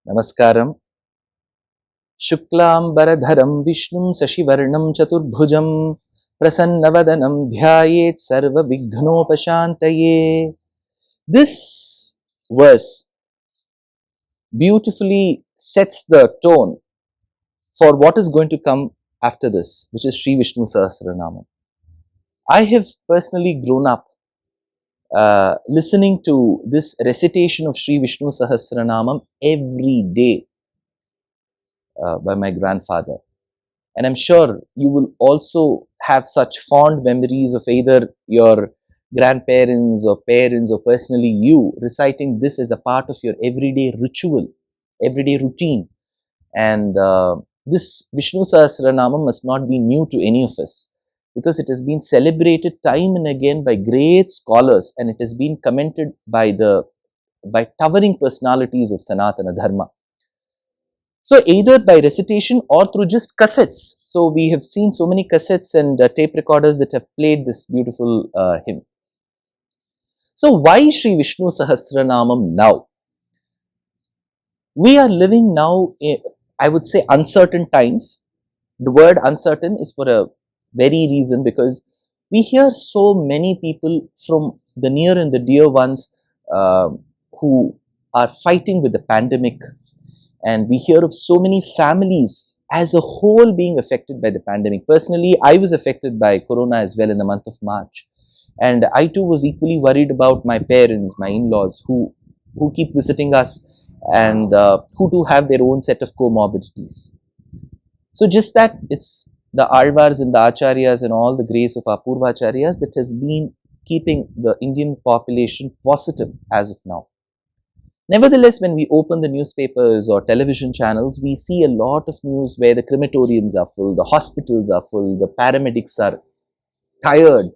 Namaskaram. Shuklambaradharam Vishnum Sashivarnam Chaturbhujam Prasannavadanam Dhyayet Sarva Vighnopashantaye. This verse beautifully sets the tone for what is going to come after this, which is Sri Vishnu Sahasranama. I have personally grown up listening to this recitation of Sri Vishnu Sahasranamam every day by my grandfather. And I'm sure you will also have such fond memories of either your grandparents or parents or personally you reciting this as a part of your everyday ritual, everyday routine. And this Vishnu Sahasranamam must not be new to any of us, because it has been celebrated time and again by great scholars, and it has been commented by towering personalities of Sanatana Dharma. So either by recitation or through just cassettes. So we have seen so many cassettes and tape recorders that have played this beautiful hymn. So why Sri Vishnu Sahasranamam now? We are living now in, I would say, uncertain times. The word uncertain is for a very reason, because we hear so many people from the near and the dear ones who are fighting with the pandemic, and we hear of so many families as a whole being affected by the pandemic. Personally, I was affected by corona as well in the month of March, and I too was equally worried about my parents, my in-laws, who keep visiting us and who too have their own set of comorbidities. So just that it's the Alvars and the Acharyas and all the grace of our Purvacharyas that has been keeping the Indian population positive as of now. Nevertheless, when we open the newspapers or television channels, we see a lot of news where the crematoriums are full, the hospitals are full, the paramedics are tired.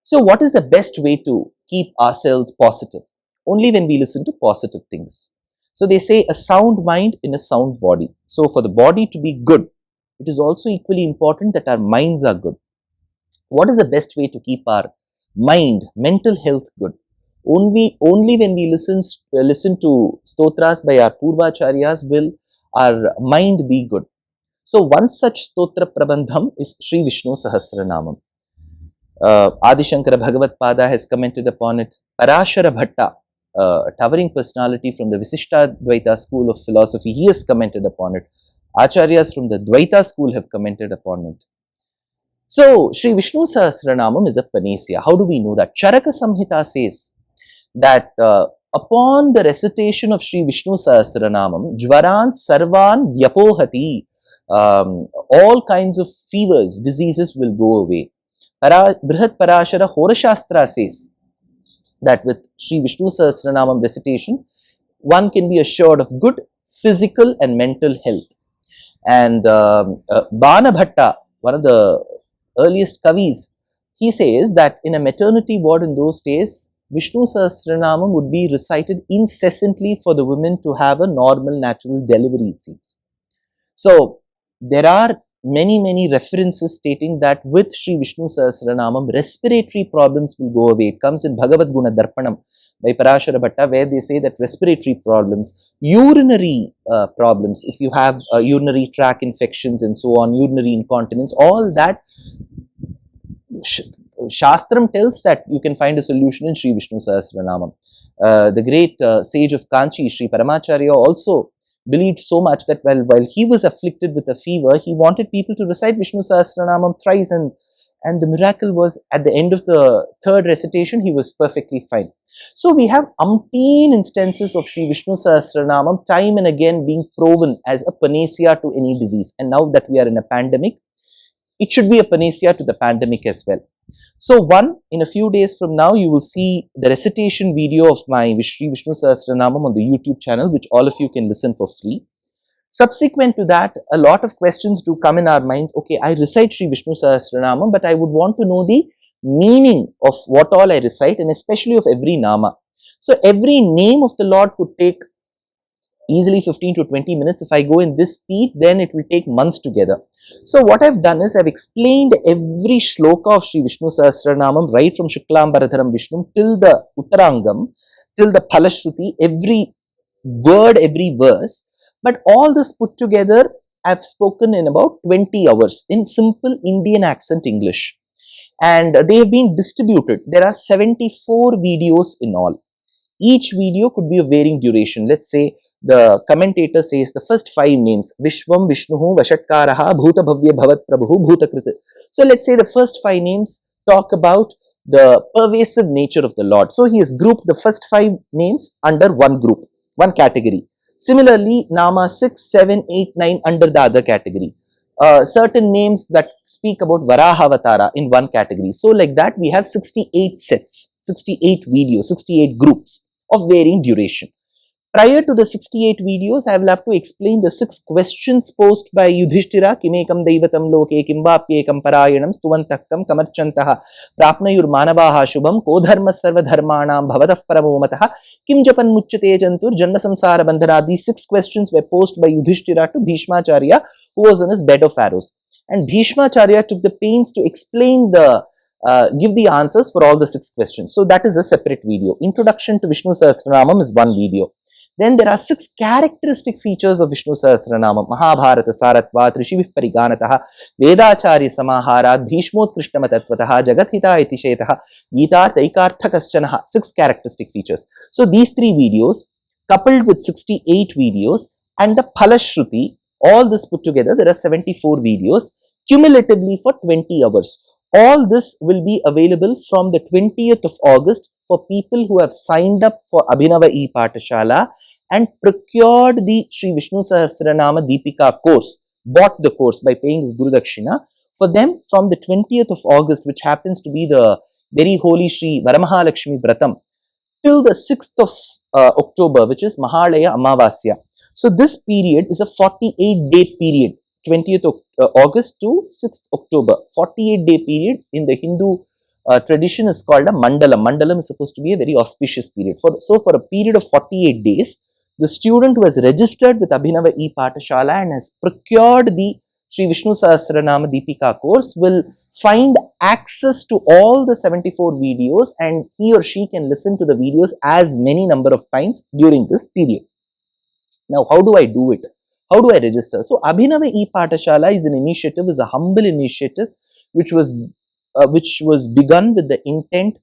So what is the best way to keep ourselves positive? Only when we listen to positive things. So they say a sound mind in a sound body. So for the body to be good, it is also equally important that our minds are good. What is the best way to keep our mind, mental health good? Only when we listen to stotras by our Purvacharyas will our mind be good. So one such stotra prabandham is Sri Vishnu Sahasranamam. Adi Shankara Bhagavad Pada has commented upon it. Parāśara a towering personality from the Viṣiṣṭadvaita school of philosophy, he has commented upon it. Acharyas from the Dvaita school have commented upon it. So, Sri Vishnu Sahasranamam is a panacea. How do we know that? Caraka Saṃhitā says that upon the recitation of Sri Vishnu Sahasranamam, Jvarant Sarvan Vyapohati, all kinds of fevers, diseases will go away. Brihat Parāśara Hora ṣāṣtra says that with Sri Vishnu Sahasranamam recitation, one can be assured of good physical and mental health. And Bāṇabhaṭṭa, one of the earliest kavis, he says that in a maternity ward in those days, Vishnu Sahasranamam would be recited incessantly for the women to have a normal natural delivery, it seems. So there are many references stating that with Sri Vishnu Sahasranamam, respiratory problems will go away. It comes in Bhagavad Guna Darpanam by Parāśara Bhatta, where they say that respiratory problems, urinary problems, if you have urinary tract infections and so on, urinary incontinence, all that, ṣāṣtra tells that you can find a solution in Sri Vishnu Sahasranamam. The great sage of Kanchi, Sri Paramacharya, also believed so much that while he was afflicted with a fever, he wanted people to recite Vishnu Sahasranamam thrice, and the miracle was at the end of the third recitation, he was perfectly fine. So we have umpteen instances of Sri Vishnu Sahasranamam time and again being proven as a panacea to any disease. And now that we are in a pandemic, it should be a panacea to the pandemic as well. So in a few days from now, you will see the recitation video of my Sri Vishnu Sahasranamam on the YouTube channel, which all of you can listen for free. Subsequent to that, a lot of questions do come in our minds. Okay, I recite Sri Vishnu Sahasranamam, but I would want to know the meaning of what all I recite, and especially of every nama. So every name of the Lord could take easily 15 to 20 minutes. If I go in this speed, then it will take months together. So what I've done is I've explained every shloka of Sri Vishnu Sahasranamam right from Shuklambaradharam Vishnu till the Uttarangam, till the Phalashruti, every word, every verse, but all this put together I've spoken in about 20 hours in simple Indian accent English. And they have been distributed. There are 74 videos in all. Each video could be of varying duration. Let's say the commentator says the first 5 names, Vishvam, Vishnu, Vashatkaraha, Bhuta Bhavya Bhavat Prabhu, Bhutakrit. So let's say the first 5 names talk about the pervasive nature of the Lord. So he has grouped the first 5 names under one group, one category. Similarly, Nama 6, 7, 8, 9 under the other category. Certain names that speak about Varahavatara in one category. So like that, we have 68 sets, 68 videos, 68 groups of varying duration. Prior to the 68 videos, I will have to explain the 6 questions posed by Yudhiṣtira. Kimekam daivatam loke kimbapyekam parayanam stuvantakam kamarchantaha prapnayur manabaha shubham kodharma sarva dharmanam bhavatah paramomataha kim japan muchyate jantur janma samsara bandhana. These 6 questions were posed by Yudhiṣtira to Bhīṣmacharya, who was on his bed of arrows. And Bhīṣmacharya took the pains to explain give the answers for all the 6 questions. So that is a separate video. Introduction to Vishnu Sahasranama is one video. Then there are 6 characteristic features of Vishnu Sahasranama. Mahābhārata Sāratvat, Rishivih Pariganataha, Vedācārya Samāhārat, Bhīṣmotkrishṭama Tatvataha, Jagathita iti Shetah, Gītā Taikarthakaschanaha. 6 characteristic features. So these 3 videos coupled with 68 videos and the Phalashruti, all this put together, there are 74 videos cumulatively for 20 hours. All this will be available from the 20th of August for people who have signed up for Abhinava e-Paఠశాల and procured the Sri Vishnu Sahasranama Deepika course, bought the course by paying Guru Dakshina. For them, from the 20th of August, which happens to be the very holy Sri Varamahalakshmi Vratam, till the 6th of October, which is Mahalaya Amavasya. So this period is a 48-day period, 20th of August to 6th October. 48-day period in the Hindu tradition is called a Mandalam. Mandalam is supposed to be a very auspicious period. So for a period of 48 days, the student who has registered with Abhinava e-Paఠశాల and has procured the Sri Vishnu Sahasranama Deepika course will find access to all the 74 videos, and he or she can listen to the videos as many number of times during this period. Now, how do I do it? How do I register? So, Abhinava e-Paఠశాల is an initiative, is a humble initiative which was begun with the intent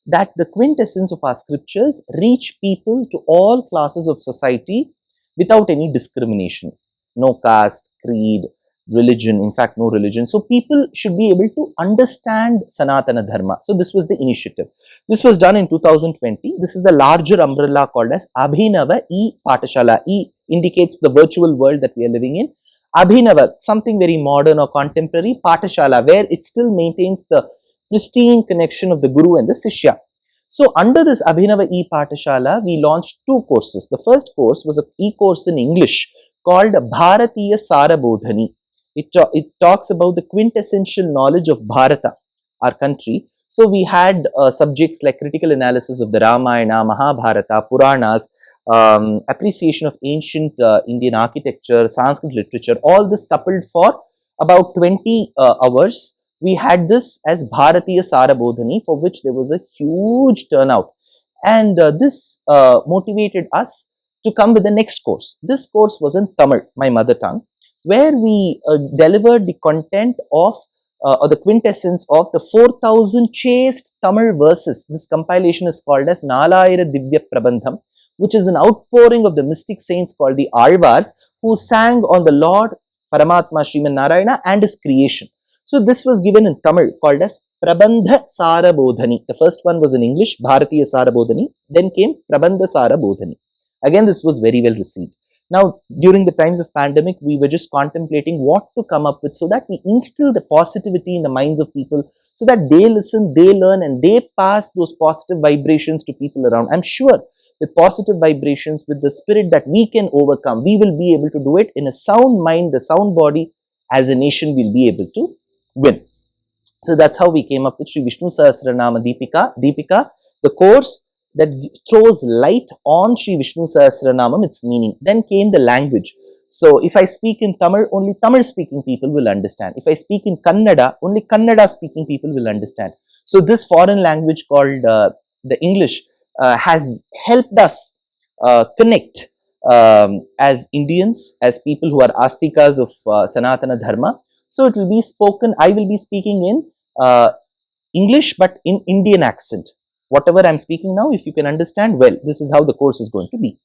that the quintessence of our scriptures reach people to all classes of society without any discrimination. No caste, creed, religion, in fact no religion. So people should be able to understand Sanatana Dharma. So this was the initiative. This was done in 2020. This is the larger umbrella called as Abhinava e-Paఠశాల. E indicates the virtual world that we are living in. Abhinava, something very modern or contemporary. Paఠశాల, where it still maintains the pristine connection of the Guru and the Sishya. So under this Abhinava e-Paఠశాల, we launched 2 courses. The first course was an e-course in English called Bharatiya Sarabodhani. It talks about the quintessential knowledge of Bharata, our country. So we had subjects like critical analysis of the Ramayana, Mahabharata, Puranas, appreciation of ancient Indian architecture, Sanskrit literature, all this coupled for about 20 hours. We had this as Bharatiya Sarabodhani, for which there was a huge turnout. And this motivated us to come with the next course. This course was in Tamil, my mother tongue, where we delivered the content of or the quintessence of the 4,000 chaste Tamil verses. This compilation is called as Nalayira Divya Prabandham, which is an outpouring of the mystic saints called the Alvars, who sang on the Lord Paramatma Sriman Narayana and his creation. So this was given in Tamil, called as Prabandha Sarabodhani. The first one was in English, Bharatiya Sarabodhani. Then came Prabandha Sarabodhani. Again, this was very well received. Now, during the times of pandemic, we were just contemplating what to come up with so that we instill the positivity in the minds of people, so that they listen, they learn, and they pass those positive vibrations to people around. I'm sure with positive vibrations, with the spirit that we can overcome, we will be able to do it in a sound mind, the sound body. As a nation, we'll be able to win. So that's how we came up with Sri Vishnu Sahasranama Deepika, the course that throws light on Sri Vishnu Sahasranamam, its meaning. Then came the language. So if I speak in Tamil, only Tamil speaking people will understand. If I speak in Kannada, only Kannada speaking people will understand. So this foreign language called the English has helped us connect as Indians, as people who are astikas of Sanatana Dharma. So it will be spoken, I will be speaking in English but in Indian accent. Whatever I am speaking now, if you can understand, well, this is how the course is going to be.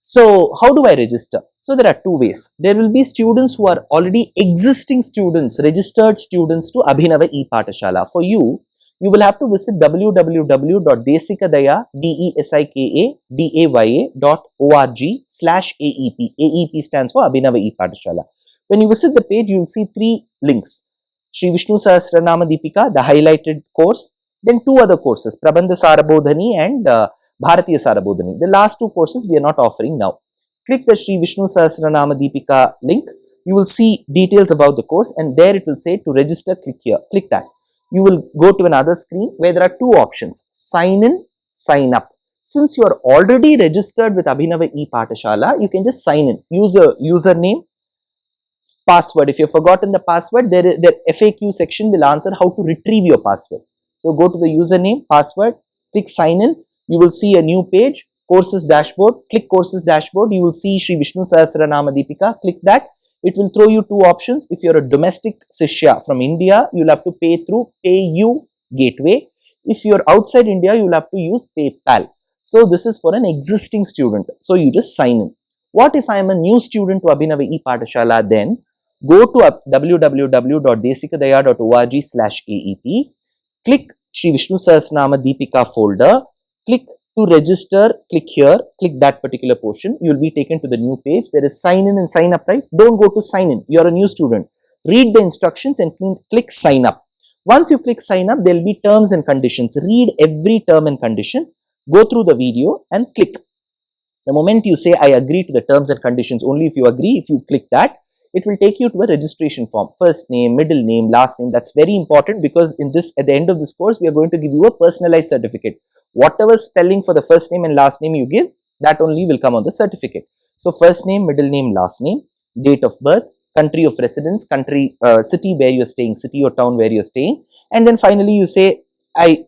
So how do I register? So there are two ways. There will be students who are already existing students, registered students to Abhinava e-Paఠశాల. For you, you will have to visit www.desikadaya.org/AEP. AEP stands for Abhinava e-Paఠశాల. When you visit the page, you will see three links. Shri Vishnu Sahasranama Deepika, the highlighted course. Then two other courses, Prabandha Sarabodhani and Bharatiya Sarabodhani. The last two courses we are not offering now. Click the Shri Vishnu Sahasranama Deepika link. You will see details about the course, and there it will say to register, click here. Click that. You will go to another screen where there are two options, sign in, sign up. Since you are already registered with Abhinava e-Paఠశాల, you can just sign in. Use a username, password. If you have forgotten the password, the FAQ section will answer how to retrieve your password. So go to the username, password, click sign in. You will see a new page, courses dashboard. Click courses dashboard. You will see Shri Vishnu Sahasranama Deepika. Click that. It will throw you two options. If you're a domestic sishya from India, you'll have to pay through PayU gateway. If you're outside India, you'll have to use PayPal. So this is for an existing student. So you just sign in. What if I am a new student to Abhinava e-Paఠશાల? Then go to www.desikadaya.org/AEP. Click Shri Vishnu Sahasranama Deepika folder. Click to register, click here, click that particular portion. You will be taken to the new page. There is sign in and sign up, right? Don't go to sign in. You are a new student. Read the instructions and click sign up. Once you click sign up, there will be terms and conditions. Read every term and condition. Go through the video and click. The moment you say, I agree to the terms and conditions, only if you agree, if you click that, it will take you to a registration form. First name, middle name, last name. That's very important because in this, at the end of this course, we are going to give you a personalized certificate. Whatever spelling for the first name and last name you give, that only will come on the certificate. So first name, middle name, last name, date of birth, country of residence, country, city where you're staying, city or town where you're staying. And then finally you say, I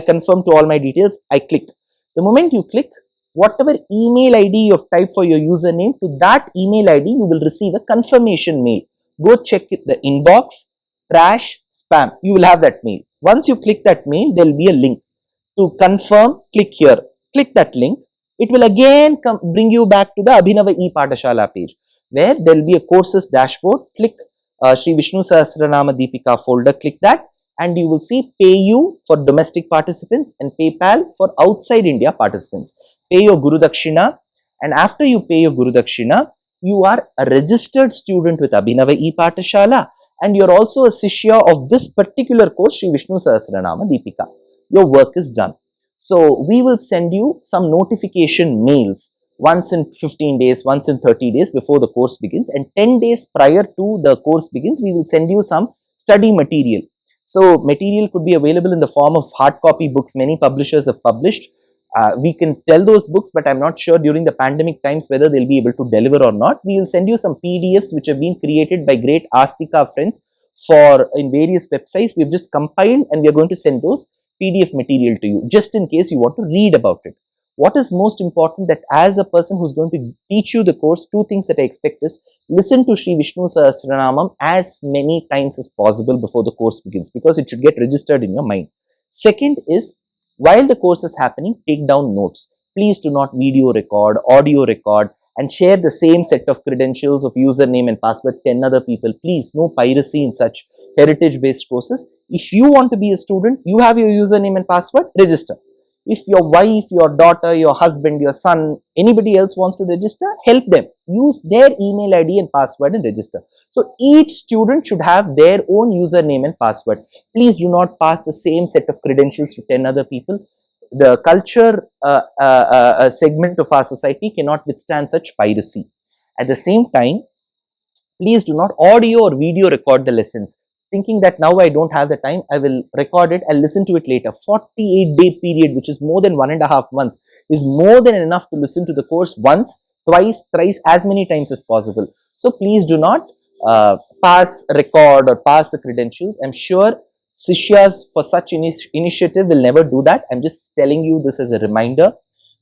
confirm to all my details, I click. The moment you click, whatever email ID you have typed for your username, to that email ID you will receive a confirmation mail. Go check the inbox, trash, spam. You will have that mail. Once you click that mail, there will be a link. To confirm, click here. Click that link. It will again bring you back to the Abhinava e-Paఠశాల page where there will be a courses dashboard. Click Shri Vishnu Sahasranama Deepika folder. Click that and you will see PayU for domestic participants and PayPal for outside India participants. Pay your Guru Dakshina, and after you pay your Guru Dakshina, you are a registered student with Abhinava e-Paఠશાల and you are also a sishya of this particular course, Shri Vishnu Sahasranama Deepika. Your work is done. So we will send you some notification mails once in 15 days, once in 30 days before the course begins, and 10 days prior to the course begins, we will send you some study material. So material could be available in the form of hard copy books. Many publishers have published. We can tell those books, but I'm not sure during the pandemic times whether they'll be able to deliver or not. We will send you some PDFs which have been created by great Astika friends for in various websites. We've just compiled and we are going to send those PDF material to you just in case you want to read about it. What is most important, that as a person who's going to teach you the course, two things that I expect is listen to Shri Vishnu Sahasranamam as many times as possible before the course begins, because it should get registered in your mind. Second is, while the course is happening, take down notes. Please do not video record, audio record, and share the same set of credentials of username and password 10 other people. Please, no piracy in such heritage-based courses. If you want to be a student, you have your username and password, register. If your wife, your daughter, your husband, your son, anybody else wants to register, help them. Use their email ID and password and register. So each student should have their own username and password. Please do not pass the same set of credentials to 10 other people. The culture segment of our society cannot withstand such piracy. At the same time, please do not audio or video record the lessons, thinking that now I don't have the time, I will record it, I'll listen to it later. 48-day period, which is more than 1.5 months, is more than enough to listen to the course once, twice, thrice, as many times as possible. So please do not pass, record or pass the credentials. I'm sure Sishyas for such initiative will never do that. I'm just telling you this as a reminder.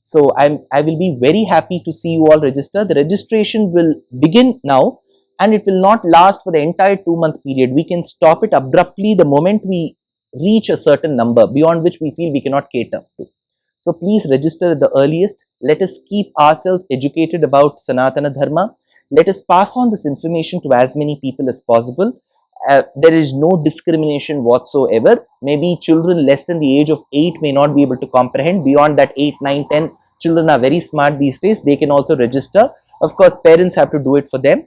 So I will be very happy to see you all register. The registration will begin now, and it will not last for the entire 2-month period. We can stop it abruptly the moment we reach a certain number beyond which we feel we cannot cater to. So please register at the earliest. Let us keep ourselves educated about Sanatana Dharma. Let us pass on this information to as many people as possible. There is no discrimination whatsoever. Maybe children less than the age of 8 may not be able to comprehend. Beyond that, 8, 9, 10, children are very smart these days. They can also register. Of course, parents have to do it for them.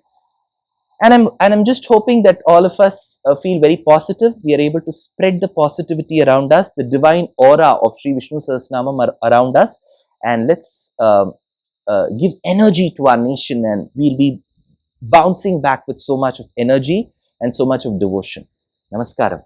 And I'm just hoping that all of us feel very positive. We are able to spread the positivity around us, the divine aura of Sri Vishnu Sahasranama around us, and let's give energy to our nation, and we'll be bouncing back with so much of energy and so much of devotion. Namaskaram.